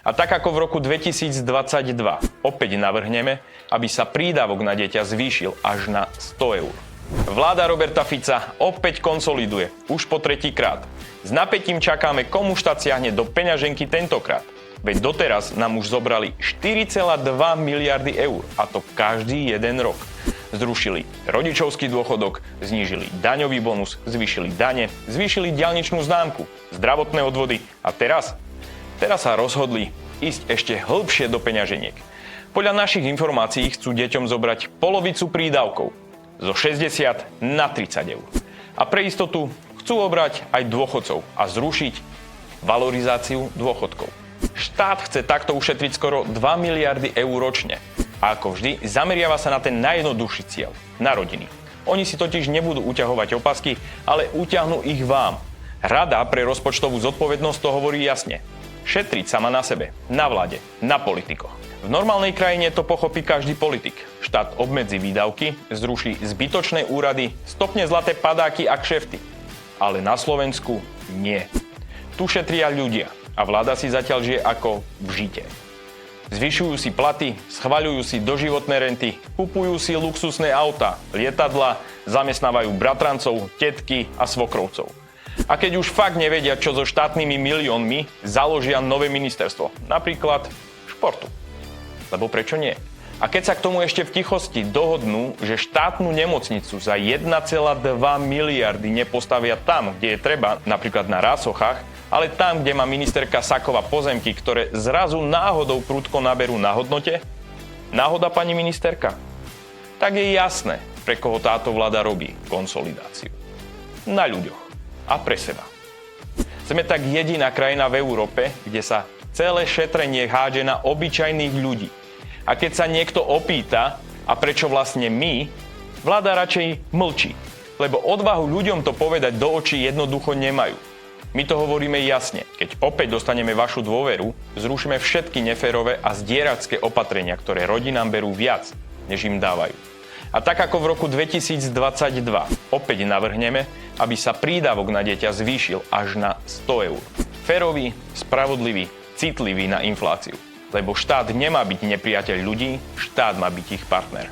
A tak ako v roku 2022 opäť navrhneme, aby sa prídavok na dieťa zvýšil až na 100 eur. Vláda Roberta Fica opäť konsoliduje, už po tretíkrát. S napätím čakáme, komu štát siahne do peňaženky tentokrát. Veď doteraz nám už zobrali 4,2 miliardy eur, a to každý jeden rok. Zrušili rodičovský dôchodok, znížili daňový bonus, zvýšili dane, zvýšili diaľničnú známku, zdravotné odvody a teraz sa rozhodli ísť ešte hlbšie do peňaženiek. Podľa našich informácií chcú deťom zobrať polovicu prídavkov, zo 60 na 30 eur. A pre istotu chcú obrať aj dôchodcov a zrušiť valorizáciu dôchodkov. Štát chce takto ušetriť skoro 2 miliardy eur ročne. A ako vždy, zameriava sa na ten najjednoduchší cieľ, na rodiny. Oni si totiž nebudú uťahovať opasky, ale utiahnu ich vám. Rada pre rozpočtovú zodpovednosť to hovorí jasne. Šetriť sa má na sebe, na vláde, na politikoch. V normálnej krajine to pochopí každý politik. Štát obmedzí výdavky, zruší zbytočné úrady, stopne zlaté padáky a kšefty. Ale na Slovensku nie. Tu šetria ľudia a vláda si zatiaľ žije ako v žite. Zvyšujú si platy, schvaľujú si doživotné renty, kupujú si luxusné auta, lietadlá, zamestnávajú bratrancov, tetky a svokrovcov. A keď už fakt nevedia, čo so štátnymi miliónmi, založia nové ministerstvo, napríklad športu. Lebo prečo nie? A keď sa k tomu ešte v tichosti dohodnú, že štátnu nemocnicu za 1,2 miliardy nepostavia tam, kde je treba, napríklad na Rásochách, ale tam, kde má ministerka Saková pozemky, ktoré zrazu náhodou prudko naberú na hodnote? Náhoda, pani ministerka? Tak je jasné, pre koho táto vláda robí konsolidáciu. Na ľuďoch a pre seba. Sme tak jediná krajina v Európe, kde sa celé šetrenie hádže na obyčajných ľudí. A keď sa niekto opýta, a prečo vlastne my, vláda radšej mlčí, lebo odvahu ľuďom to povedať do očí jednoducho nemajú. My to hovoríme jasne, keď opäť dostaneme vašu dôveru, zrušíme všetky neférové a zdieračské opatrenia, ktoré rodinám berú viac, než im dávajú. A tak ako v roku 2022 opäť navrhneme, aby sa prídavok na dieťa zvýšil až na 100 eur. Férový, spravodlivý, citlivý na infláciu. Lebo štát nemá byť nepriateľ ľudí, štát má byť ich partner.